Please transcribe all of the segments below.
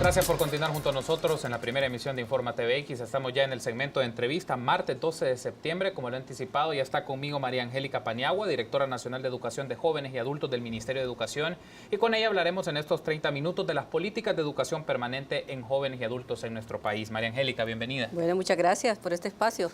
Gracias por continuar junto a nosotros en la primera emisión de Informa TVX. Estamos ya en el segmento de entrevista, martes 12 de septiembre. Como lo he anticipado, ya está conmigo María Angélica Paniagua, directora nacional de Educación de Jóvenes y Adultos del Ministerio de Educación. Y con ella hablaremos en estos 30 minutos de las políticas de educación permanente en jóvenes y adultos en nuestro país. María Angélica, bienvenida. Bueno, muchas gracias por este espacio.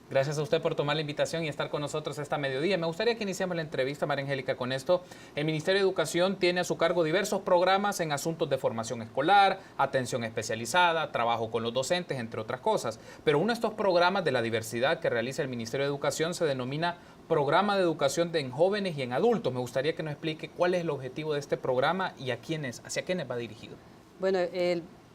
Gracias a usted por tomar la invitación y estar con nosotros esta mediodía. Me gustaría que iniciemos la entrevista, María Angélica, con esto. El Ministerio de Educación tiene a su cargo diversos programas en asuntos de formación escolar, atención especializada, trabajo con los docentes, entre otras cosas. Pero uno de estos programas de la diversidad que realiza el Ministerio de Educación se denomina Programa de Educación en Jóvenes y en Adultos. Me gustaría que nos explique cuál es el objetivo de este programa y hacia quiénes va dirigido. Bueno,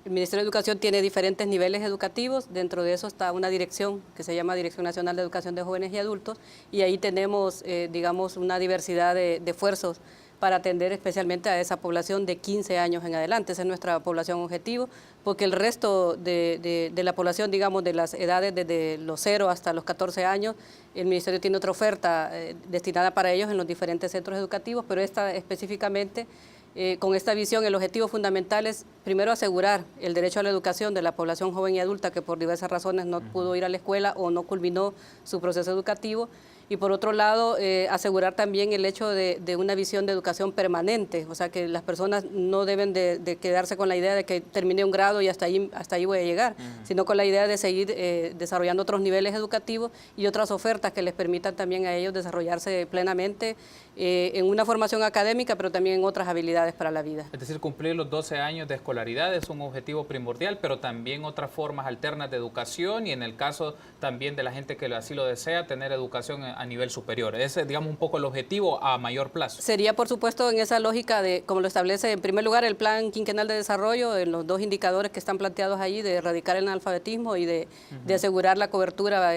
el Ministerio de Educación tiene diferentes niveles educativos. Dentro de eso está una dirección que se llama Dirección Nacional de Educación de Jóvenes y Adultos, y ahí tenemos, digamos, una diversidad de esfuerzos para atender especialmente a esa población de 15 años en adelante. Esa es nuestra población objetivo, porque el resto de la población, digamos, de las edades desde los 0 hasta los 14 años, el Ministerio tiene otra oferta destinada para ellos en los diferentes centros educativos, pero esta específicamente, con esta visión, el objetivo fundamental es, primero, asegurar el derecho a la educación de la población joven y adulta que por diversas razones no pudo ir a la escuela o no culminó su proceso educativo. Y por otro lado, asegurar también el hecho de una visión de educación permanente, o sea que las personas no deben de quedarse con la idea de que terminé un grado y hasta ahí voy a llegar, sino con la idea de seguir desarrollando otros niveles educativos y otras ofertas que les permitan también a ellos desarrollarse plenamente en una formación académica, pero también en otras habilidades para la vida. Es decir, cumplir los 12 años de escolaridad es un objetivo primordial, pero también otras formas alternas de educación y en el caso también de la gente que así lo desea, tener educación a nivel superior. Ese es, digamos, un poco el objetivo a mayor plazo. Sería, por supuesto, en esa lógica de, como lo establece en primer lugar el Plan Quinquenal de Desarrollo, en los dos indicadores que están planteados allí, de erradicar el analfabetismo y de asegurar la cobertura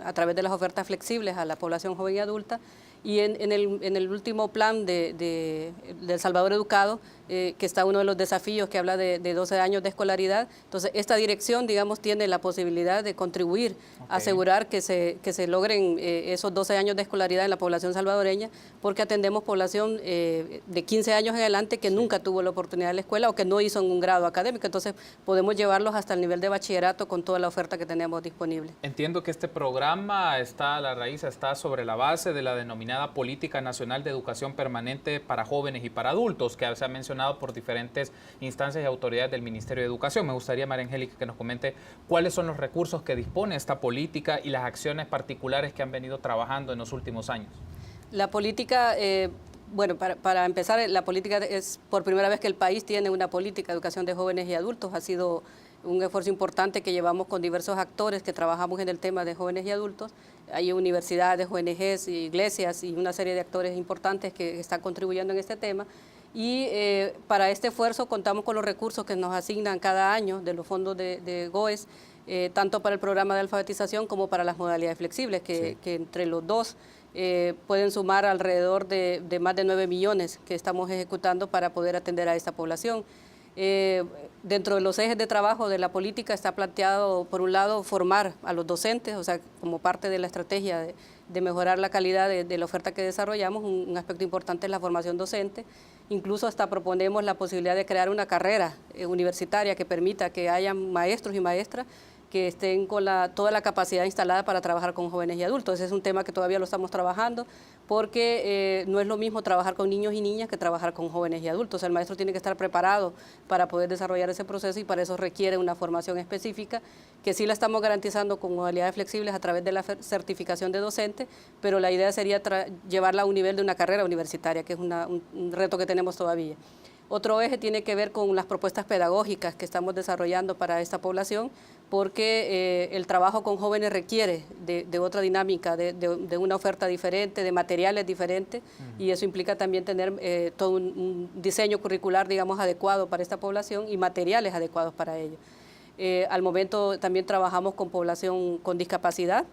a través de las ofertas flexibles a la población joven y adulta. Y en el último plan de El Salvador Educado, que está uno de los desafíos que habla de 12 años de escolaridad. Entonces, esta dirección, digamos, tiene la posibilidad de contribuir a asegurar que se logren esos 12 años de escolaridad en la población salvadoreña, porque atendemos población de 15 años en adelante que nunca tuvo la oportunidad de la escuela o que no hizo un grado académico. Entonces, podemos llevarlos hasta el nivel de bachillerato con toda la oferta que tenemos disponible. Entiendo que este programa está sobre la base de la denominada Política Nacional de Educación Permanente para Jóvenes y para Adultos, que se ha mencionado por diferentes instancias y autoridades del Ministerio de Educación. Me gustaría, María Angélica, que nos comente cuáles son los recursos que dispone esta política y las acciones particulares que han venido trabajando en los últimos años. La política, bueno, para empezar, la política es por primera vez que el país tiene una política de educación de jóvenes y adultos. Ha sido un esfuerzo importante que llevamos con diversos actores que trabajamos en el tema de jóvenes y adultos. Hay universidades, ONGs, iglesias y una serie de actores importantes que están contribuyendo en este tema. Y para este esfuerzo contamos con los recursos que nos asignan cada año de los fondos de GOES, tanto para el programa de alfabetización como para las modalidades flexibles, que entre los dos pueden sumar alrededor de más de 9 millones que estamos ejecutando para poder atender a esta población. Dentro de los ejes de trabajo de la política está planteado, por un lado, formar a los docentes, o sea, como parte de la estrategia de mejorar la calidad de la oferta que desarrollamos. Un aspecto importante es la formación docente. Incluso hasta proponemos la posibilidad de crear una carrera universitaria que permita que haya maestros y maestras que estén con toda la capacidad instalada para trabajar con jóvenes y adultos. Ese es un tema que todavía lo estamos trabajando, porque no es lo mismo trabajar con niños y niñas que trabajar con jóvenes y adultos. El maestro tiene que estar preparado para poder desarrollar ese proceso y para eso requiere una formación específica, que sí la estamos garantizando con modalidades flexibles a través de la certificación de docente, pero la idea sería llevarla a un nivel de una carrera universitaria, que es un reto que tenemos todavía. Otro eje tiene que ver con las propuestas pedagógicas que estamos desarrollando para esta población, porque el trabajo con jóvenes requiere de otra dinámica, de una oferta diferente, de materiales diferentes, y eso implica también tener todo un diseño curricular, digamos, adecuado para esta población y materiales adecuados para ello. Al momento también trabajamos con población con discapacidad.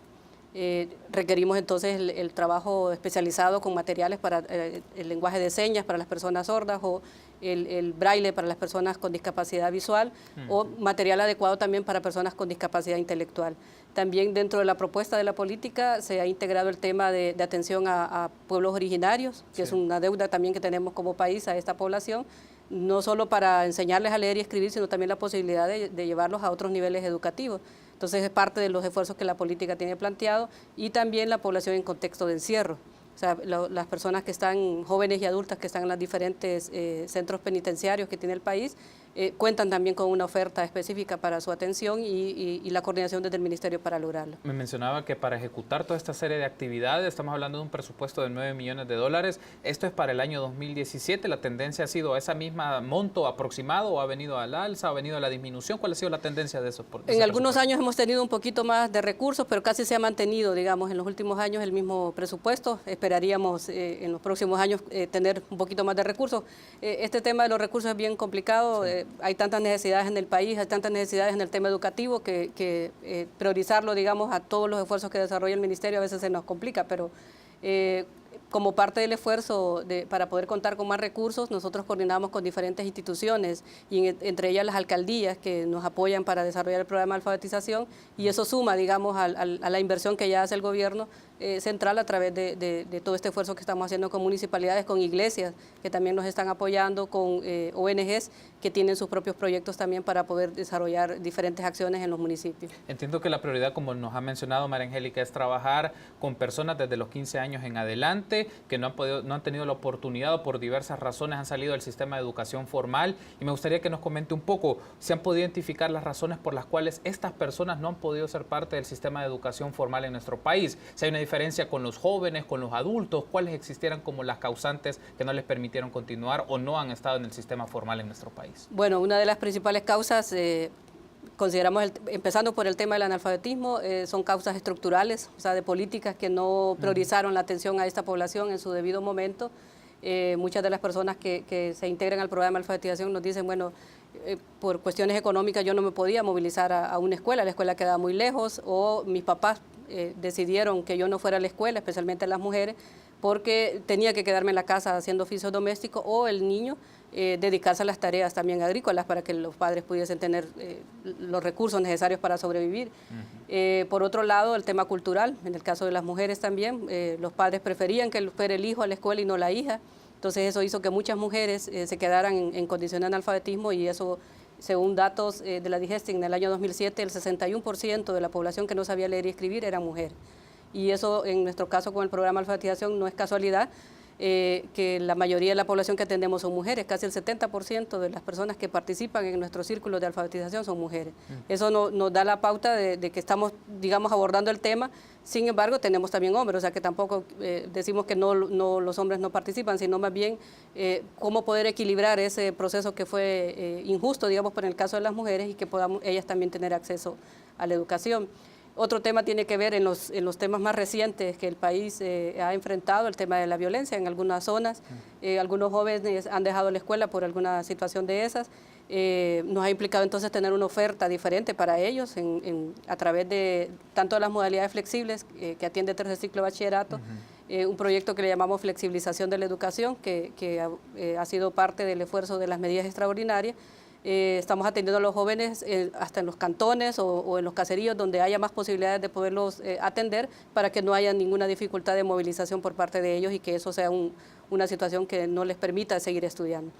Requerimos entonces el trabajo especializado con materiales para el lenguaje de señas para las personas sordas o el braille para las personas con discapacidad visual o material adecuado también para personas con discapacidad intelectual. También dentro de la propuesta de la política se ha integrado el tema de atención a pueblos originarios, que es una deuda también que tenemos como país a esta población, no solo para enseñarles a leer y escribir, sino también la posibilidad de llevarlos a otros niveles educativos. Entonces es parte de los esfuerzos que la política tiene planteado, y también la población en contexto de encierro. O sea, las personas que están, jóvenes y adultas que están en los diferentes centros penitenciarios que tiene el país, cuentan también con una oferta específica para su atención y la coordinación desde el Ministerio para lograrlo. Me mencionaba que para ejecutar toda esta serie de actividades estamos hablando de un presupuesto de 9 millones de dólares. Esto es para el año 2017. ¿La tendencia ha sido esa misma monto aproximado o ha venido al alza, ha venido a la disminución? ¿Cuál ha sido la tendencia de eso? En algunos años hemos tenido un poquito más de recursos, pero casi se ha mantenido, digamos, en los últimos años el mismo presupuesto. Esperaríamos en los próximos años tener un poquito más de recursos. Este tema de los recursos es bien complicado. Hay tantas necesidades en el país, hay tantas necesidades en el tema educativo que priorizarlo, digamos, a todos los esfuerzos que desarrolla el Ministerio a veces se nos complica, pero como parte del esfuerzo para poder contar con más recursos, nosotros coordinamos con diferentes instituciones, y entre ellas las alcaldías que nos apoyan para desarrollar el programa de alfabetización, y eso suma, digamos, a la inversión que ya hace el gobierno central a través de todo este esfuerzo que estamos haciendo con municipalidades, con iglesias que también nos están apoyando, con ONGs que tienen sus propios proyectos también para poder desarrollar diferentes acciones en los municipios. Entiendo que la prioridad, como nos ha mencionado María Angélica, es trabajar con personas desde los 15 años en adelante que no han tenido la oportunidad o por diversas razones han salido del sistema de educación formal, y me gustaría que nos comente un poco si han podido identificar las razones por las cuales estas personas no han podido ser parte del sistema de educación formal en nuestro país. Si hay una diferencia con los jóvenes, con los adultos, cuáles existieran como las causantes que no les permitieron continuar o no han estado en el sistema formal en nuestro país. Bueno, una de las principales causas, consideramos, empezando por el tema del analfabetismo, son causas estructurales, o sea, de políticas que no priorizaron la atención a esta población en su debido momento. Muchas de las personas que se integran al programa de alfabetización nos dicen, bueno, por cuestiones económicas yo no me podía movilizar a una escuela, la escuela quedaba muy lejos, o mis papás decidieron que yo no fuera a la escuela, especialmente las mujeres, porque tenía que quedarme en la casa haciendo oficios domésticos, o el niño dedicarse a las tareas también agrícolas para que los padres pudiesen tener los recursos necesarios para sobrevivir. Por otro lado, el tema cultural, en el caso de las mujeres también, los padres preferían que fuera el hijo a la escuela y no la hija, entonces eso hizo que muchas mujeres se quedaran en condición de analfabetismo, y eso, según datos de la DIGESTI, en el año 2007, el 61% de la población que no sabía leer y escribir era mujer. Y eso, en nuestro caso con el programa de alfabetización, no es casualidad que la mayoría de la población que atendemos son mujeres. Casi el 70% de las personas que participan en nuestro círculo de alfabetización son mujeres. Eso nos da la pauta de que estamos, digamos, abordando el tema. Sin embargo, tenemos también hombres, o sea que tampoco decimos que los hombres no participan, sino más bien cómo poder equilibrar ese proceso que fue injusto, digamos, por el caso de las mujeres, y que podamos ellas también tener acceso a la educación. Otro tema tiene que ver en los temas más recientes que el país ha enfrentado, el tema de la violencia en algunas zonas. Algunos jóvenes han dejado la escuela por alguna situación de esas. Nos ha implicado entonces tener una oferta diferente para ellos a través de tanto de las modalidades flexibles que atiende tercer ciclo de bachillerato, un proyecto que le llamamos flexibilización de la educación, que ha sido parte del esfuerzo de las medidas extraordinarias. Estamos atendiendo a los jóvenes hasta en los cantones o en los caseríos donde haya más posibilidades de poderlos atender, para que no haya ninguna dificultad de movilización por parte de ellos y que eso sea una situación que no les permita seguir estudiando.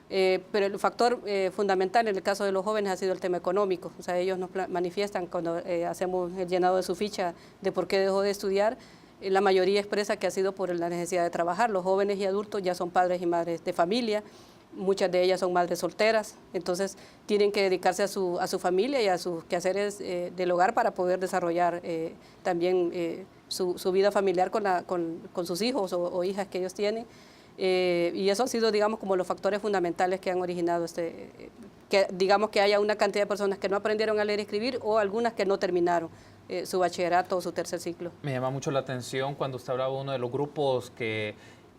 Pero el factor fundamental en el caso de los jóvenes ha sido el tema económico. O sea, ellos nos manifiestan cuando hacemos el llenado de su ficha de por qué dejó de estudiar. La mayoría expresa que ha sido por la necesidad de trabajar. Los jóvenes y adultos ya son padres y madres de familia. Muchas de ellas son madres solteras, entonces tienen que dedicarse a su familia y a sus quehaceres del hogar para poder desarrollar también su vida familiar con sus hijos o hijas que ellos tienen. Y eso ha sido, digamos, como los factores fundamentales que han originado que digamos que haya una cantidad de personas que no aprendieron a leer y escribir, o algunas que no terminaron su bachillerato o su tercer ciclo. Me llama mucho la atención cuando usted hablaba de uno de los grupos que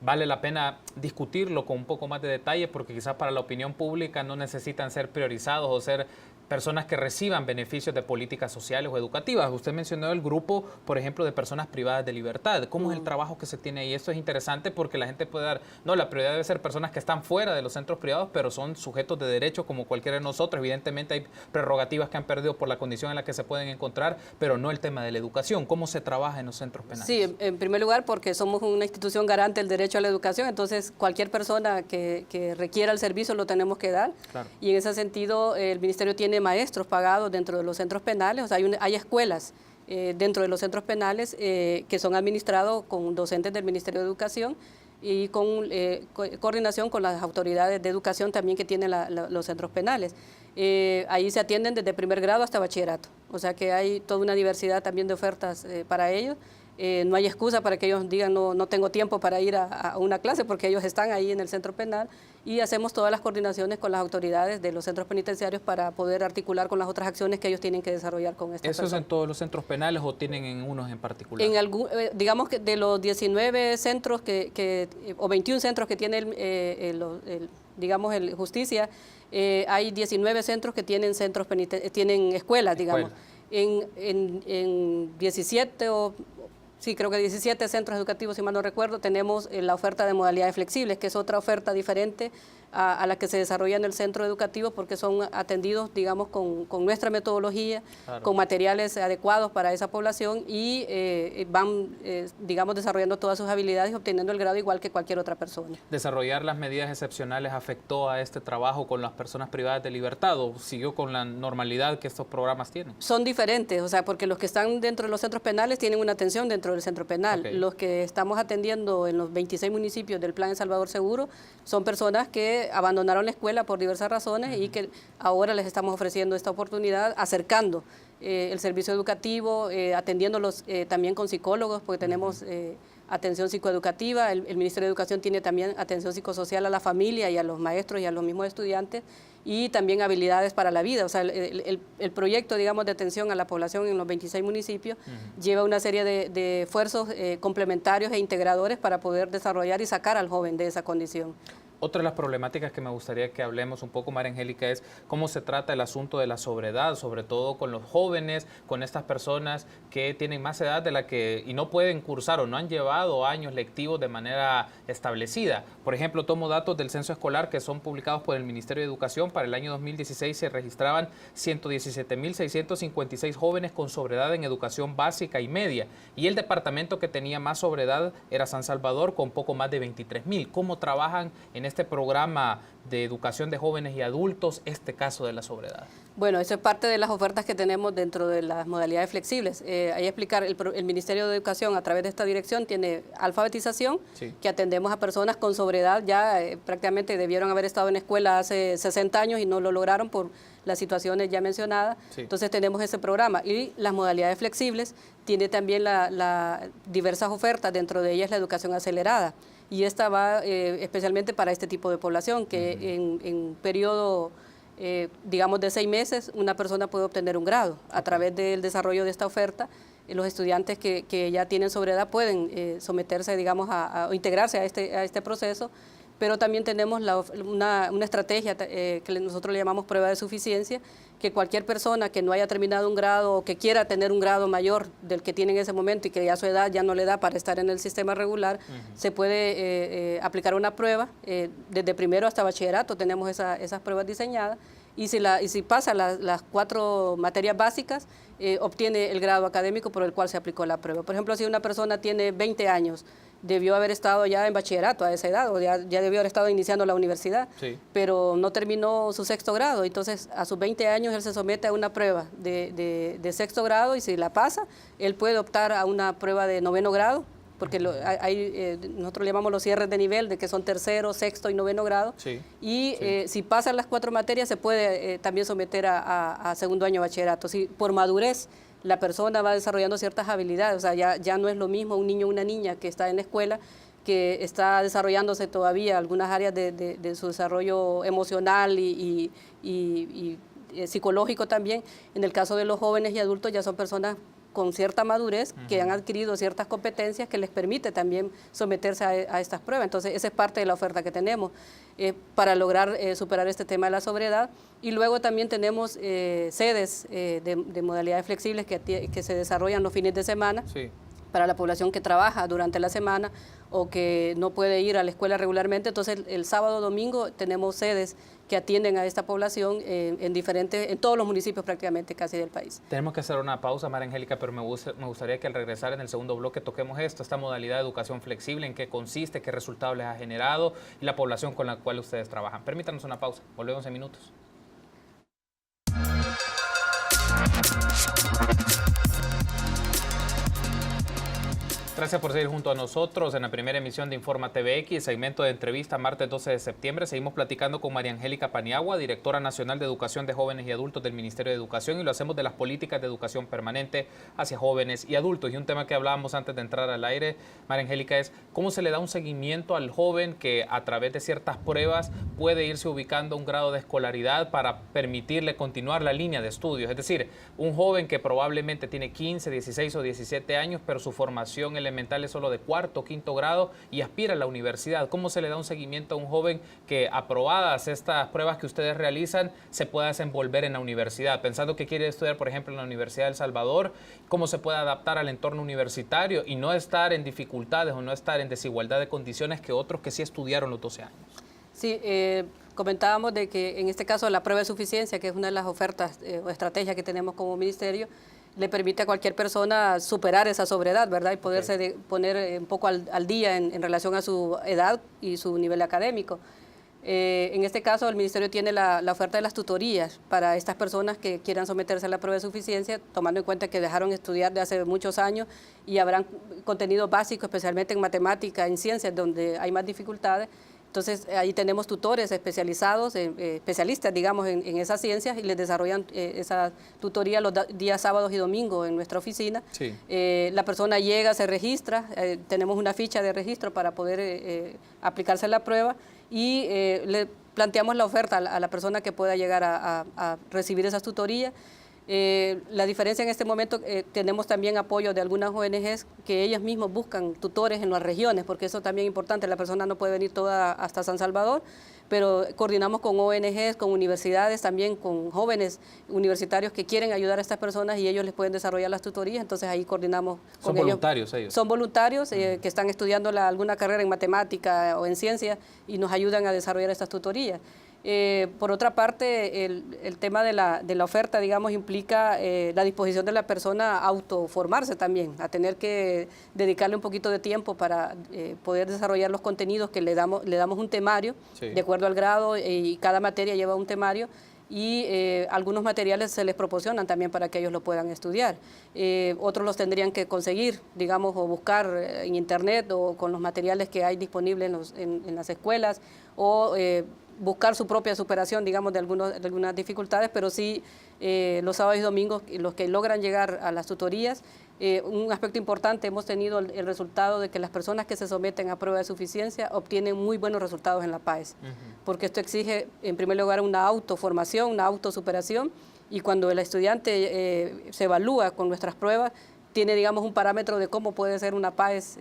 vale la pena discutirlo con un poco más de detalle, porque quizás para la opinión pública no necesitan ser priorizados o ser personas que reciban beneficios de políticas sociales o educativas. Usted mencionó el grupo, por ejemplo, de personas privadas de libertad. ¿Cómo es el trabajo que se tiene ahí? Esto es interesante porque la gente puede dar, no, la prioridad debe ser personas que están fuera de los centros privados, pero son sujetos de derecho como cualquiera de nosotros. Evidentemente hay prerrogativas que han perdido por la condición en la que se pueden encontrar, pero no el tema de la educación. ¿Cómo se trabaja en los centros penales? Sí, en primer lugar porque somos una institución garante del derecho a la educación, entonces cualquier persona que requiera el servicio lo tenemos que dar. Claro. Y en ese sentido el Ministerio tiene maestros pagados dentro de los centros penales, o sea, hay escuelas dentro de los centros penales que son administrados con docentes del Ministerio de Educación y con coordinación con las autoridades de educación también que tienen los centros penales. Ahí se atienden desde primer grado hasta bachillerato, o sea que hay toda una diversidad también de ofertas para ellos. No hay excusa para que ellos digan no tengo tiempo para ir a una clase porque ellos están ahí en el centro penal y hacemos todas las coordinaciones con las autoridades de los centros penitenciarios para poder articular con las otras acciones que ellos tienen que desarrollar con estas personas. ¿Eso es en todos los centros penales o tienen en unos en particular? Digamos que de los 19 centros o 21 centros que tiene digamos el justicia, hay 19 centros que tienen tienen escuelas, digamos. En 17 Sí, creo que 17 centros educativos, si mal no recuerdo, tenemos la oferta de modalidades flexibles, que es otra oferta diferente a la que se desarrolla en el centro educativo, porque son atendidos, digamos, con nuestra metodología, claro, con materiales adecuados para esa población y van, digamos, desarrollando todas sus habilidades y obteniendo el grado igual que cualquier otra persona. ¿Desarrollar las medidas excepcionales afectó a este trabajo con las personas privadas de libertad o siguió con la normalidad que estos programas tienen? Son diferentes, o sea, porque los que están dentro de los centros penales tienen una atención dentro del centro penal. Okay. Los que estamos atendiendo en los 26 municipios del Plan El Salvador Seguro son personas que abandonaron la escuela por diversas razones y que ahora les estamos ofreciendo esta oportunidad, acercando el servicio educativo, atendiéndolos también con psicólogos, porque tenemos atención psicoeducativa, el Ministerio de Educación tiene también atención psicosocial a la familia y a los maestros y a los mismos estudiantes, y también habilidades para la vida. O sea, el proyecto, digamos, de atención a la población en los 26 municipios lleva una serie de esfuerzos complementarios e integradores para poder desarrollar y sacar al joven de esa condición. Otra de las problemáticas que me gustaría que hablemos un poco, María Angélica, es cómo se trata el asunto de la sobredad, sobre todo con los jóvenes, con estas personas que tienen más edad de la que y no pueden cursar o no han llevado años lectivos de manera establecida. Por ejemplo, tomo datos del censo escolar que son publicados por el Ministerio de Educación. Para el año 2016 se registraban 117.656 jóvenes con sobredad en educación básica y media, y el departamento que tenía más sobredad era San Salvador, con poco más de 23.000. ¿Cómo trabajan en este programa de educación de jóvenes y adultos este caso de la sobredad? Bueno, eso es parte de las ofertas que tenemos dentro de las modalidades flexibles. Ahí explicar, el Ministerio de Educación a través de esta dirección tiene alfabetización, sí, que atendemos a personas con sobredad, ya prácticamente debieron haber estado en escuela hace 60 años y no lo lograron por las situaciones ya mencionadas. Sí. Entonces tenemos ese programa, y las modalidades flexibles tiene también diversas ofertas, dentro de ellas la educación acelerada. Y esta va especialmente para este tipo de población, que en periodo, digamos, de 6 meses, una persona puede obtener un grado. A través del desarrollo de esta oferta, los estudiantes que ya tienen sobredad pueden someterse, digamos, o integrarse a este proceso. Pero también tenemos una estrategia que nosotros le llamamos prueba de suficiencia, que cualquier persona que no haya terminado un grado o que quiera tener un grado mayor del que tiene en ese momento y que ya su edad ya no le da para estar en el sistema regular, se puede aplicar una prueba. Desde primero hasta bachillerato tenemos esas pruebas diseñadas, y si pasa las 4 materias básicas, obtiene el grado académico por el cual se aplicó la prueba. Por ejemplo, si una persona tiene 20 años, debió haber estado ya en bachillerato a esa edad, o ya debió haber estado iniciando la universidad, sí, pero no terminó su 6º grado. Entonces, a sus 20 años, él se somete a una prueba de 6º grado, y si la pasa, él puede optar a una prueba de 9º grado, porque nosotros le llamamos los cierres de nivel, de que son 3º, 6º y 9º grado, sí, y sí, si pasan las 4 materias, se puede también someter a 2º año de bachillerato. Si por madurez la persona va desarrollando ciertas habilidades, o sea, ya no es lo mismo un niño o una niña que está en la escuela, que está desarrollándose todavía algunas áreas de su desarrollo emocional y psicológico también. En el caso de los jóvenes y adultos, ya son personas con cierta madurez, que han adquirido ciertas competencias que les permite también someterse a estas pruebas. Entonces, esa es parte de la oferta que tenemos para lograr superar este tema de la sobriedad. Y luego también tenemos sedes de modalidades flexibles que se desarrollan los fines de semana. Sí. Para la población que trabaja durante la semana o que no puede ir a la escuela regularmente. Entonces, el sábado, domingo tenemos sedes que atienden a esta población en todos los municipios prácticamente casi del país. Tenemos que hacer una pausa, María Angélica, pero me gustaría que al regresar en el segundo bloque toquemos esta modalidad de educación flexible, en qué consiste, qué resultados les ha generado y la población con la cual ustedes trabajan. Permítanos una pausa, volvemos en minutos. Gracias por seguir junto a nosotros en la primera emisión de Informa TVX, segmento de entrevista martes 12 de septiembre. Seguimos platicando con María Angélica Paniagua, directora nacional de Educación de Jóvenes y Adultos del Ministerio de Educación, y lo hacemos de las políticas de educación permanente hacia jóvenes y adultos. Y un tema que hablábamos antes de entrar al aire, María Angélica, es cómo se le da un seguimiento al joven que a través de ciertas pruebas puede irse ubicando a un grado de escolaridad para permitirle continuar la línea de estudios. Es decir, un joven que probablemente tiene 15, 16 o 17 años, pero su formación elemental es solo de cuarto o quinto grado y aspira a la universidad. ¿Cómo se le da un seguimiento a un joven que, aprobadas estas pruebas que ustedes realizan, se pueda desenvolver en la universidad? Pensando que quiere estudiar, por ejemplo, en la Universidad de El Salvador, ¿cómo se puede adaptar al entorno universitario y no estar en dificultades o no estar en desigualdad de condiciones que otros que sí estudiaron los 12 años? Sí, comentábamos de que en este caso la prueba de suficiencia, que es una de las ofertas o estrategias que tenemos como ministerio, le permite a cualquier persona superar esa sobriedad, ¿verdad? Y poderse poner un poco al día en relación a su edad y su nivel académico. En este caso, el Ministerio tiene la oferta de las tutorías para estas personas que quieran someterse a la prueba de suficiencia, tomando en cuenta que dejaron de estudiar de hace muchos años y habrán contenido básico, especialmente en matemática, en ciencias, donde hay más dificultades. Entonces, ahí tenemos tutores especializados, especialistas, digamos, en esas ciencias y les desarrollan esa tutoría los días sábados y domingos en nuestra oficina. Sí. La persona llega, se registra, tenemos una ficha de registro para poder aplicarse la prueba y le planteamos la oferta a la persona que pueda llegar a recibir esas tutorías. La diferencia en este momento, tenemos también apoyo de algunas ONGs que ellas mismas buscan tutores en las regiones, porque eso también es importante, la persona no puede venir toda hasta San Salvador, pero coordinamos con ONGs, con universidades, también con jóvenes universitarios que quieren ayudar a estas personas y ellos les pueden desarrollar las tutorías, entonces ahí coordinamos con ellos. ¿Son voluntarios ellos? Son voluntarios que están estudiando alguna carrera en matemática o en ciencia y nos ayudan a desarrollar estas tutorías. Por otra parte, el tema de la oferta, digamos, implica la disposición de la persona a autoformarse también, a tener que dedicarle un poquito de tiempo para poder desarrollar los contenidos que le damos un temario, sí, de acuerdo al grado, y cada materia lleva un temario, y algunos materiales se les proporcionan también para que ellos lo puedan estudiar. Otros los tendrían que conseguir, digamos, o buscar en internet o con los materiales que hay disponibles en las escuelas, o buscar su propia superación, digamos, de algunas dificultades, pero sí los sábados y domingos, los que logran llegar a las tutorías. Un aspecto importante, hemos tenido el resultado de que las personas que se someten a prueba de suficiencia obtienen muy buenos resultados en la PAES, porque esto exige, en primer lugar, una autoformación, una autosuperación, y cuando el estudiante se evalúa con nuestras pruebas, tiene, digamos, un parámetro de cómo puede ser una PAES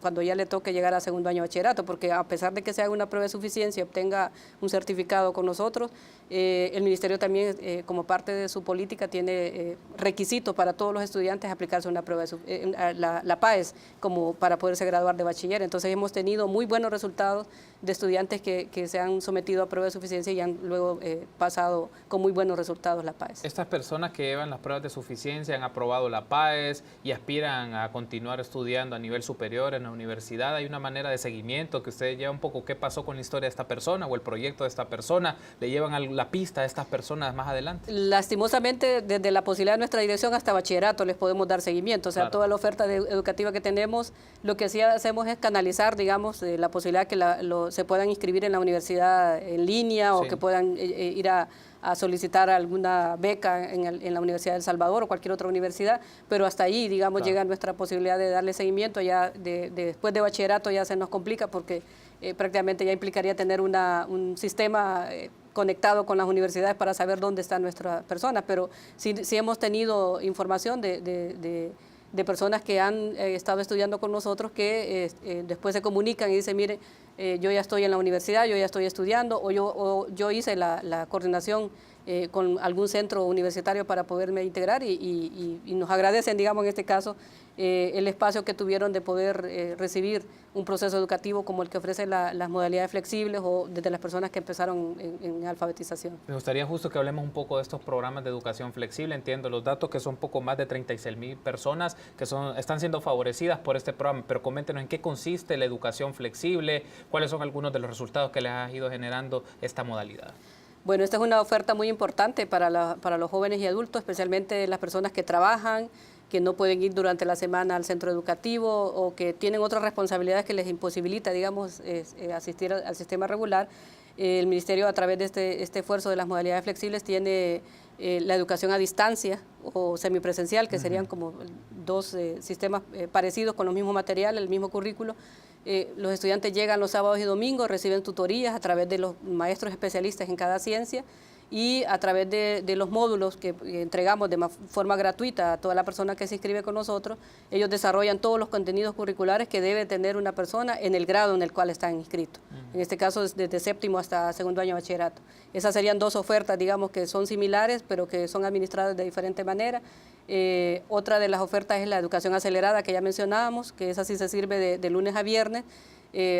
cuando ya le toque llegar a segundo año de bachillerato, porque a pesar de que se haga una prueba de suficiencia y obtenga un certificado con nosotros, el Ministerio también, como parte de su política, tiene requisitos para todos los estudiantes aplicarse una prueba la PAES como para poderse graduar de bachiller. Entonces hemos tenido muy buenos resultados de estudiantes que se han sometido a prueba de suficiencia y han luego pasado con muy buenos resultados la PAES. Estas personas que llevan las pruebas de suficiencia han aprobado la PAES y aspiran a continuar estudiando a nivel superior en la universidad. ¿Hay una manera de seguimiento que usted lleva un poco qué pasó con la historia de esta persona o el proyecto de esta persona? ¿Le llevan la pista a estas personas más adelante? Lastimosamente, desde la posibilidad de nuestra dirección hasta bachillerato les podemos dar seguimiento. O sea, claro, toda la oferta educativa que tenemos, lo que sí hacemos es canalizar, digamos, la posibilidad que se puedan inscribir en la universidad en línea, sí, o que puedan ir a solicitar alguna beca en la Universidad de El Salvador o cualquier otra universidad, pero hasta ahí, digamos, claro, llega nuestra posibilidad de darle seguimiento. Ya después de bachillerato ya se nos complica porque prácticamente ya implicaría tener un sistema conectado con las universidades para saber dónde están nuestras personas, pero sí hemos tenido información de personas que han estado estudiando con nosotros que después se comunican y dicen, mire, yo ya estoy en la universidad, yo ya estoy estudiando, o yo hice la coordinación con algún centro universitario para poderme integrar y nos agradecen, digamos, en este caso, el espacio que tuvieron de poder recibir un proceso educativo como el que ofrece las modalidades flexibles o desde las personas que empezaron en alfabetización. Me gustaría justo que hablemos un poco de estos programas de educación flexible. Entiendo los datos que son poco más de 36,000 personas que están siendo favorecidas por este programa, pero coméntenos en qué consiste la educación flexible, cuáles son algunos de los resultados que les ha ido generando esta modalidad. Bueno, esta es una oferta muy importante para los jóvenes y adultos, especialmente las personas que trabajan, que no pueden ir durante la semana al centro educativo o que tienen otras responsabilidades que les imposibilita, digamos, asistir al sistema regular. El Ministerio, a través de este esfuerzo de las modalidades flexibles, tiene la educación a distancia o semipresencial, que serían como dos sistemas parecidos con los mismos materiales, el mismo currículo. Los estudiantes llegan los sábados y domingos, reciben tutorías a través de los maestros especialistas en cada ciencia y a través de los módulos que entregamos de forma gratuita a toda la persona que se inscribe con nosotros. Ellos desarrollan todos los contenidos curriculares que debe tener una persona en el grado en el cual están inscritos. En este caso, desde séptimo hasta segundo año de bachillerato. Esas serían dos ofertas, digamos, que son similares, pero que son administradas de diferente manera. Otra de las ofertas es la educación acelerada, que ya mencionábamos, que esa sí se sirve de lunes a viernes.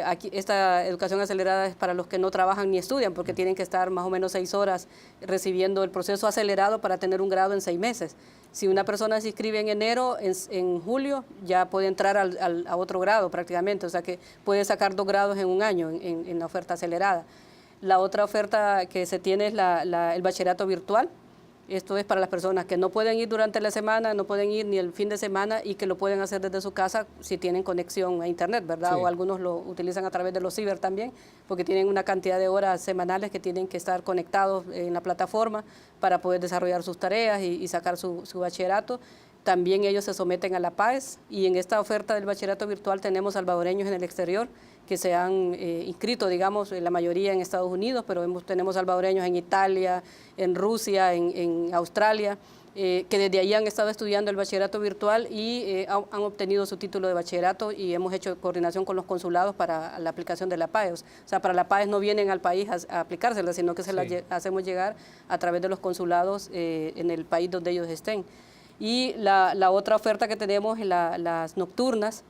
Aquí, esta educación acelerada es para los que no trabajan ni estudian, porque tienen que estar más o menos 6 horas recibiendo el proceso acelerado para tener un grado en 6 meses. Si una persona se inscribe en enero, en julio ya puede entrar a otro grado prácticamente, o sea que puede sacar 2 grados en un año en la oferta acelerada. La otra oferta que se tiene es el bachillerato virtual. Esto es para las personas que no pueden ir durante la semana, no pueden ir ni el fin de semana y que lo pueden hacer desde su casa si tienen conexión a internet, ¿verdad? Sí. O algunos lo utilizan a través de los ciber también, porque tienen una cantidad de horas semanales que tienen que estar conectados en la plataforma para poder desarrollar sus tareas y sacar su bachillerato. También ellos se someten a la PAES y en esta oferta del bachillerato virtual tenemos salvadoreños en el exterior que se han inscrito, digamos, la mayoría en Estados Unidos, pero tenemos salvadoreños en Italia, en Rusia, en Australia, que desde ahí han estado estudiando el bachillerato virtual y han obtenido su título de bachillerato y hemos hecho coordinación con los consulados para la aplicación de la PAES. O sea, para la PAES no vienen al país a aplicársela, sino que se la hacemos llegar a través de los consulados en el país donde ellos estén. Y la otra oferta que tenemos es las nocturnas,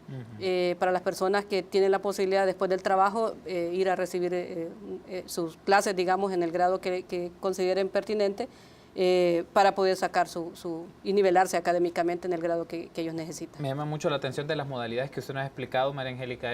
para las personas que tienen la posibilidad después del trabajo ir a recibir sus clases, digamos, en el grado que consideren pertinente, para poder sacar y nivelarse académicamente en el grado que ellos necesitan. Me llama mucho la atención de las modalidades que usted nos ha explicado, María Angélica,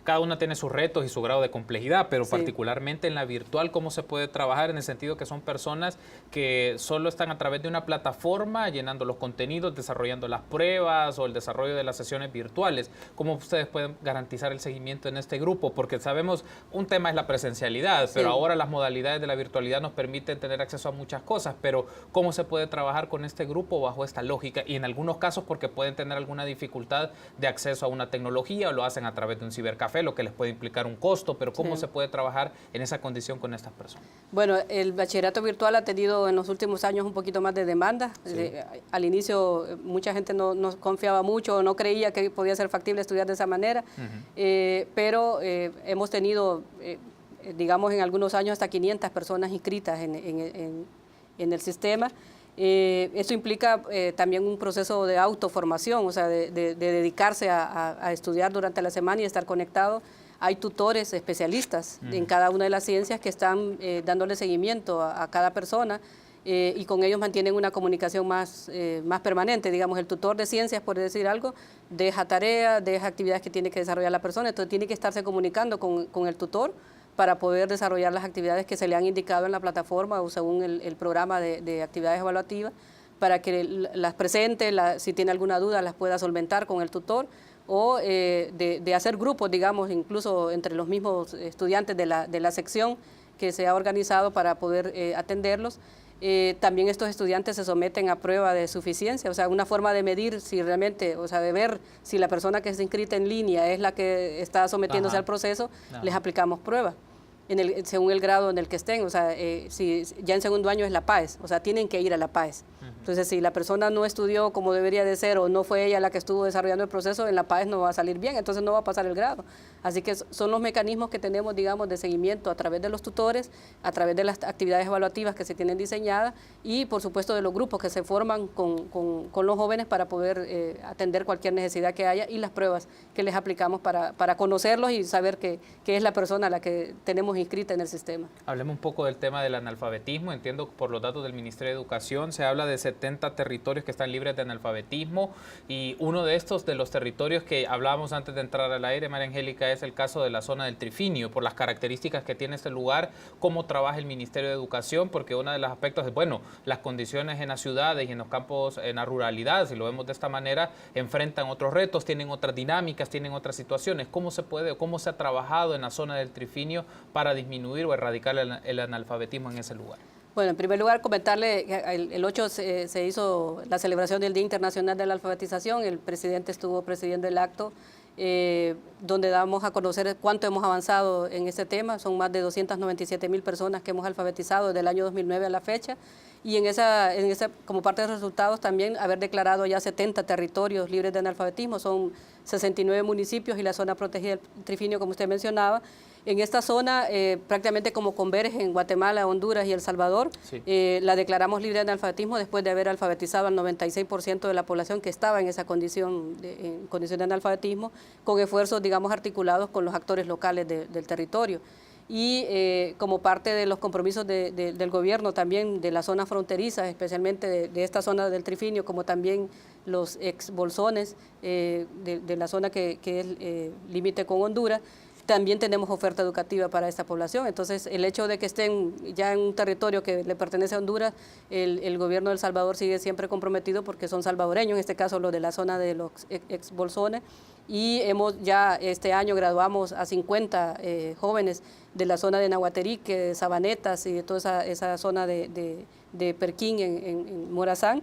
cada una tiene sus retos y su grado de complejidad, pero particularmente en la virtual, ¿cómo se puede trabajar? En el sentido que son personas que solo están a través de una plataforma llenando los contenidos, desarrollando las pruebas o el desarrollo de las sesiones virtuales. ¿Cómo ustedes pueden garantizar el seguimiento en este grupo? Porque sabemos, un tema es la presencialidad, pero ahora las modalidades de la virtualidad nos permiten tener acceso a muchas cosas, pero ¿cómo se puede trabajar con este grupo bajo esta lógica? Y en algunos casos porque pueden tener alguna dificultad de acceso a una tecnología o lo hacen a través de un cibercafé, lo que les puede implicar un costo, pero ¿cómo se puede trabajar en esa condición con estas personas? Bueno, el bachillerato virtual ha tenido en los últimos años un poquito más de demanda. Al inicio mucha gente no confiaba mucho, no creía que podía ser factible estudiar de esa manera, pero hemos tenido, digamos, en algunos años hasta 500 personas inscritas en el sistema. Esto implica también un proceso de autoformación, o sea, de dedicarse a estudiar durante la semana y estar conectado. Hay tutores especialistas en cada una de las ciencias que están dándole seguimiento a cada persona y con ellos mantienen una comunicación más permanente. Digamos, el tutor de ciencias, por decir algo, deja tareas, deja actividades que tiene que desarrollar la persona, entonces tiene que estarse comunicando con el tutor para poder desarrollar las actividades que se le han indicado en la plataforma o según el programa de actividades evaluativas, para que las presente, si tiene alguna duda las pueda solventar con el tutor, o de hacer grupos, digamos, incluso entre los mismos estudiantes de la sección que se ha organizado para poder atenderlos. También estos estudiantes se someten a prueba de suficiencia, o sea, una forma de medir si realmente, o sea, de ver si la persona que está inscrita en línea es la que está sometiéndose al proceso, les aplicamos pruebas. según el grado en el que estén. O sea, si ya en segundo año es la PAES, o sea, tienen que ir a la PAES. Entonces, si la persona no estudió como debería de ser o no fue ella la que estuvo desarrollando el proceso, en la PAES no va a salir bien, entonces no va a pasar el grado. Así que son los mecanismos que tenemos, digamos, de seguimiento a través de los tutores, a través de las actividades evaluativas que se tienen diseñadas y, por supuesto, de los grupos que se forman con los jóvenes para poder atender cualquier necesidad que haya y las pruebas que les aplicamos para conocerlos y saber qué es la persona a la que tenemos inscrita en el sistema. Hablemos un poco del tema del analfabetismo. Entiendo por los datos del Ministerio de Educación se habla de 70 territorios que están libres de analfabetismo y uno de estos, de los territorios que hablábamos antes de entrar al aire, María Angélica, es el caso de la zona del Trifinio, por las características que tiene este lugar, cómo trabaja el Ministerio de Educación, porque uno de los aspectos es, bueno, las condiciones en las ciudades y en los campos, en la ruralidad, si lo vemos de esta manera, enfrentan otros retos, tienen otras dinámicas, tienen otras situaciones. ¿Cómo se puede o cómo se ha trabajado en la zona del Trifinio para disminuir o erradicar el analfabetismo en ese lugar? Bueno, en primer lugar, comentarle que el 8 se hizo la celebración del Día Internacional de la Alfabetización. El presidente estuvo presidiendo el acto, donde damos a conocer cuánto hemos avanzado en este tema. Son más de 297.000 personas que hemos alfabetizado desde el año 2009 a la fecha. Y como parte de los resultados también haber declarado ya 70 territorios libres de analfabetismo. Son 69 municipios y la zona protegida del Trifinio, como usted mencionaba. En esta zona, prácticamente como converge en Guatemala, Honduras y El Salvador, sí. La declaramos libre de analfabetismo después de haber alfabetizado al 96% de la población que estaba en esa condición de analfabetismo, con esfuerzos, digamos, articulados con los actores locales del territorio. Y como parte de los compromisos del gobierno también de las zonas fronterizas, especialmente de esta zona del Trifinio, como también los ex bolsones de la zona que es límite con Honduras, también tenemos oferta educativa para esta población. Entonces, el hecho de que estén ya en un territorio que le pertenece a Honduras, el gobierno de El Salvador sigue siempre comprometido porque son salvadoreños, en este caso los de la zona de los ex bolsones, y ya este año graduamos a 50 jóvenes de la zona de Nahuaterique, de Sabanetas y de toda esa zona de Perquín en Morazán,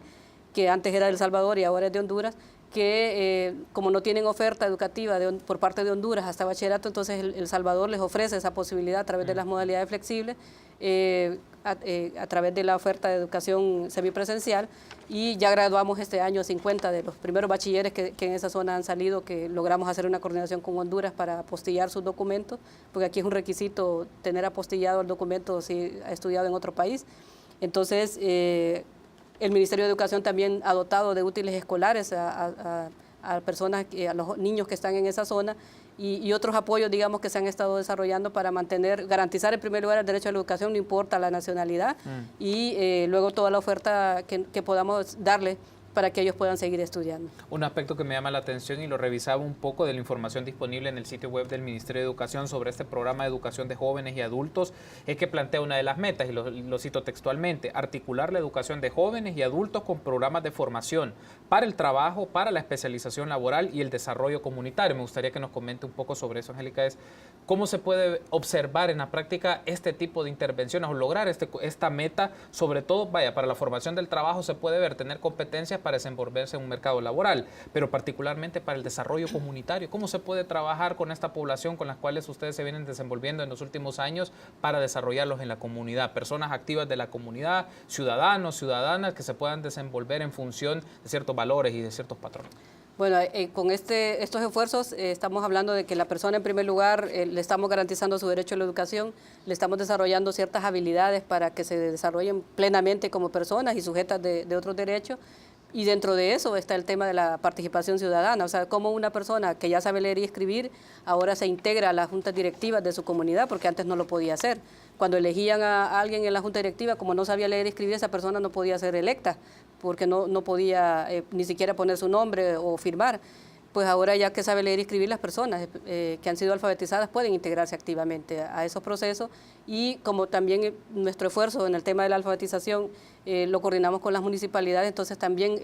que antes era de El Salvador y ahora es de Honduras, que como no tienen oferta educativa por parte de Honduras hasta bachillerato, entonces El Salvador les ofrece esa posibilidad a través de las modalidades flexibles, a través de la oferta de educación semipresencial, y ya graduamos este año 50 de los primeros bachilleres que en esa zona han salido, que logramos hacer una coordinación con Honduras para apostillar sus documentos, porque aquí es un requisito tener apostillado el documento si ha estudiado en otro país. Entonces, el Ministerio de Educación también ha dotado de útiles escolares a personas, a los niños que están en esa zona y otros apoyos, digamos, que se han estado desarrollando para garantizar en primer lugar el derecho a la educación, no importa la nacionalidad, y luego toda la oferta que podamos darle para que ellos puedan seguir estudiando. Un aspecto que me llama la atención y lo revisaba un poco de la información disponible en el sitio web del Ministerio de Educación sobre este programa de educación de jóvenes y adultos es que plantea una de las metas, y lo cito textualmente: articular la educación de jóvenes y adultos con programas de formación para el trabajo, para la especialización laboral y el desarrollo comunitario. Me gustaría que nos comente un poco sobre eso, Angélica, cómo se puede observar en la práctica este tipo de intervenciones o lograr esta meta, sobre todo, para la formación del trabajo se puede ver, tener competencias para desenvolverse en un mercado laboral, pero particularmente para el desarrollo comunitario. ¿Cómo se puede trabajar con esta población con las cuales ustedes se vienen desenvolviendo en los últimos años para desarrollarlos en la comunidad? Personas activas de la comunidad, ciudadanos, ciudadanas que se puedan desenvolver en función de ciertos valores y de ciertos patrones. Bueno, con estos esfuerzos estamos hablando de que la persona, en primer lugar, le estamos garantizando su derecho a la educación, le estamos desarrollando ciertas habilidades para que se desarrollen plenamente como personas y sujetas de otros derechos. Y dentro de eso está el tema de la participación ciudadana, o sea, cómo una persona que ya sabe leer y escribir ahora se integra a las juntas directivas de su comunidad, porque antes no lo podía hacer. Cuando elegían a alguien en la junta directiva, como no sabía leer y escribir, esa persona no podía ser electa, porque no podía ni siquiera poner su nombre o firmar. Pues ahora, ya que sabe leer y escribir, las personas que han sido alfabetizadas pueden integrarse activamente a esos procesos, y como también nuestro esfuerzo en el tema de la alfabetización lo coordinamos con las municipalidades, entonces también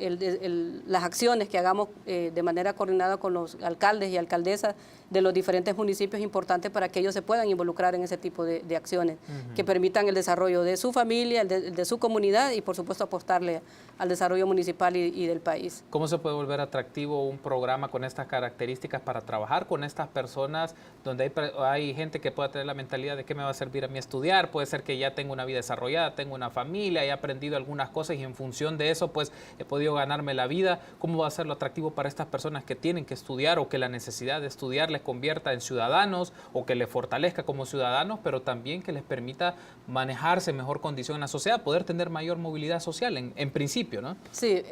las acciones que hagamos de manera coordinada con los alcaldes y alcaldesas de los diferentes municipios es importante para que ellos se puedan involucrar en ese tipo de acciones que permitan el desarrollo de su familia, de su comunidad y por supuesto apostarle al desarrollo municipal y del país. ¿Cómo se puede volver atractivo un programa con con estas características para trabajar con estas personas donde hay gente que pueda tener la mentalidad de qué me va a servir a mí estudiar, puede ser que ya tengo una vida desarrollada, tengo una familia, he aprendido algunas cosas y en función de eso pues he podido ganarme la vida. ¿Cómo va a ser lo atractivo para estas personas que tienen que estudiar o que la necesidad de estudiar les convierta en ciudadanos o que les fortalezca como ciudadanos, pero también que les permita manejarse en mejor condición en la sociedad, poder tener mayor movilidad social en principio, ¿no? Sí,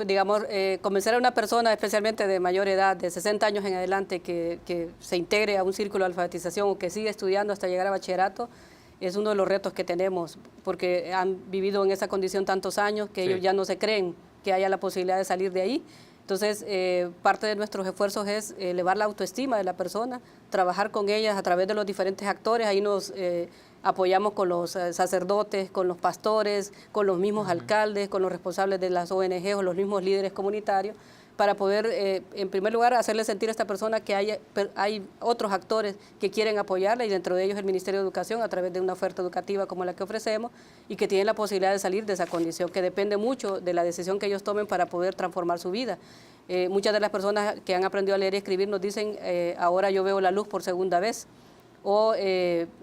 digamos, convencer a una persona, especialmente de mayor edad, de 60 años en adelante, que se integre a un círculo de alfabetización o que siga estudiando hasta llegar a bachillerato, es uno de los retos que tenemos, porque han vivido en esa condición tantos años que ellos ya no se creen que haya la posibilidad de salir de ahí. Entonces, parte de nuestros esfuerzos es elevar la autoestima de la persona, trabajar con ellas a través de los diferentes actores. Ahí nos apoyamos con los sacerdotes, con los pastores, con los mismos alcaldes, con los responsables de las ONG o los mismos líderes comunitarios, para poder, en primer lugar, hacerle sentir a esta persona que hay otros actores que quieren apoyarla, y dentro de ellos el Ministerio de Educación a través de una oferta educativa como la que ofrecemos, y que tienen la posibilidad de salir de esa condición, que depende mucho de la decisión que ellos tomen para poder transformar su vida. Muchas de las personas que han aprendido a leer y escribir nos dicen, ahora yo veo la luz por segunda vez, o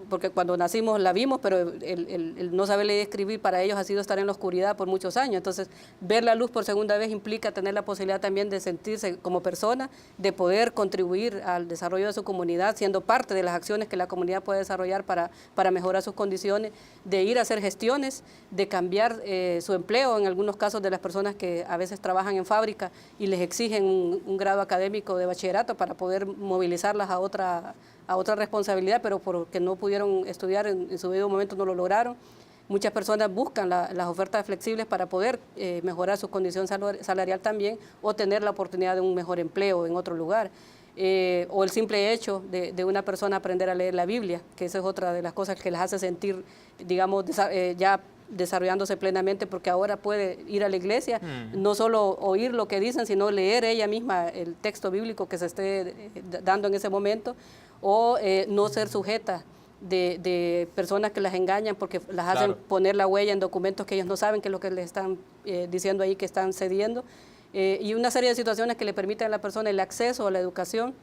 porque cuando nacimos la vimos, pero el no saber leer y escribir para ellos ha sido estar en la oscuridad por muchos años. Entonces, ver la luz por segunda vez implica tener la posibilidad también de sentirse como persona, de poder contribuir al desarrollo de su comunidad, siendo parte de las acciones que la comunidad puede desarrollar para mejorar sus condiciones, de ir a hacer gestiones, de cambiar su empleo, en algunos casos de las personas que a veces trabajan en fábrica y les exigen un grado académico de bachillerato para poder movilizarlas a otra responsabilidad, pero porque no pudieron estudiar en su debido momento no lo lograron. Muchas personas buscan las ofertas flexibles para poder mejorar su condición salarial también, o tener la oportunidad de un mejor empleo en otro lugar. O el simple hecho de una persona aprender a leer la Biblia, que esa es otra de las cosas que les hace sentir, digamos, ya desarrollándose plenamente, porque ahora puede ir a la iglesia, no solo oír lo que dicen, sino leer ella misma el texto bíblico que se esté dando en ese momento, o no ser sujeta de personas que las engañan porque las hacen poner la huella en documentos que ellos no saben qué es lo que les están diciendo ahí que están cediendo, y una serie de situaciones que le permiten a la persona el acceso a la educación,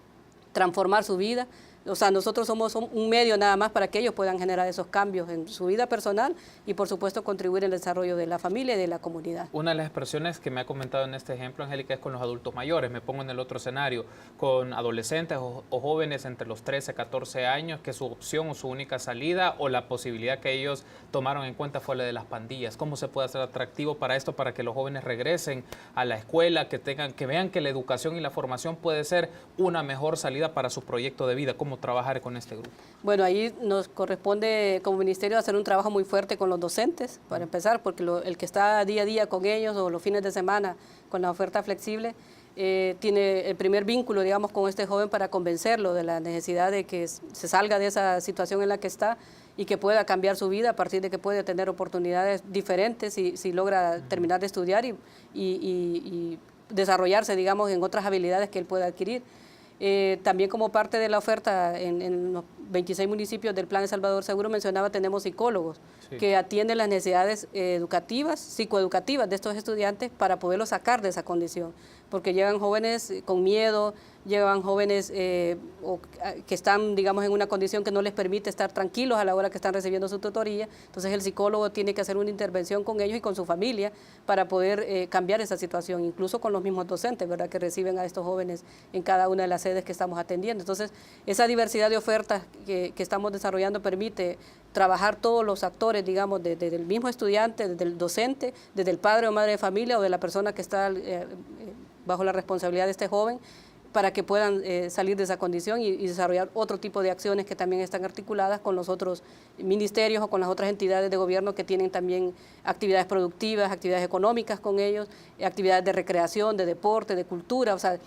transformar su vida. O sea, nosotros somos un medio nada más para que ellos puedan generar esos cambios en su vida personal y, por supuesto, contribuir en el desarrollo de la familia y de la comunidad. Una de las expresiones que me ha comentado en este ejemplo, Angélica, es con los adultos mayores. Me pongo en el otro escenario, con adolescentes o jóvenes entre los 13 y 14 años, que su opción o su única salida o la posibilidad que ellos tomaron en cuenta fue la de las pandillas. ¿Cómo se puede hacer atractivo para esto, para que los jóvenes regresen a la escuela, que vean que la educación y la formación puede ser una mejor salida para su proyecto de vida? ¿Cómo trabajar con este grupo? Bueno, ahí nos corresponde como ministerio hacer un trabajo muy fuerte con los docentes, para empezar, porque el que está día a día con ellos o los fines de semana con la oferta flexible, tiene el primer vínculo, digamos, con este joven para convencerlo de la necesidad de que se salga de esa situación en la que está y que pueda cambiar su vida a partir de que puede tener oportunidades diferentes si logra terminar de estudiar y desarrollarse, digamos, en otras habilidades que él pueda adquirir. También como parte de la oferta en los 26 municipios del Plan El Salvador Seguro, mencionaba, tenemos psicólogos que atienden las necesidades educativas, psicoeducativas de estos estudiantes para poderlos sacar de esa condición, porque llegan jóvenes con miedo, llegan jóvenes que están, digamos, en una condición que no les permite estar tranquilos a la hora que están recibiendo su tutoría. Entonces el psicólogo tiene que hacer una intervención con ellos y con su familia para poder cambiar esa situación, incluso con los mismos docentes, ¿verdad?, que reciben a estos jóvenes en cada una de las sedes que estamos atendiendo. Entonces, esa diversidad de ofertas que estamos desarrollando permite trabajar todos los actores, digamos, desde el mismo estudiante, desde el docente, desde el padre o madre de familia o de la persona que está bajo la responsabilidad de este joven, para que puedan salir de esa condición y desarrollar otro tipo de acciones que también están articuladas con los otros ministerios o con las otras entidades de gobierno que tienen también actividades productivas, actividades económicas con ellos, actividades de recreación, de deporte, de cultura. O sea,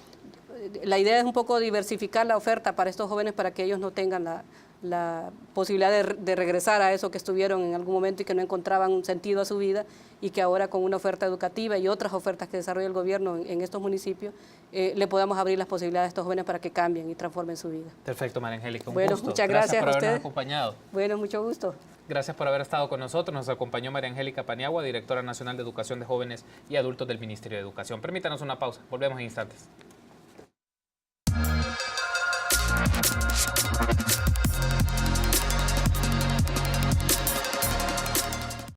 la idea es un poco diversificar la oferta para estos jóvenes para que ellos no tengan la posibilidad de regresar a eso que estuvieron en algún momento y que no encontraban un sentido a su vida, y que ahora con una oferta educativa y otras ofertas que desarrolla el gobierno en estos municipios, le podamos abrir las posibilidades a estos jóvenes para que cambien y transformen su vida. Perfecto, María Angélica, un bueno, gusto. Muchas gracias por a habernos ustedes. acompañado. Bueno, mucho gusto. Gracias por haber estado con nosotros. Nos acompañó María Angélica Paniagua, directora nacional de Educación de Jóvenes y Adultos del Ministerio de Educación. Permítanos una pausa. Volvemos en instantes. Gracias.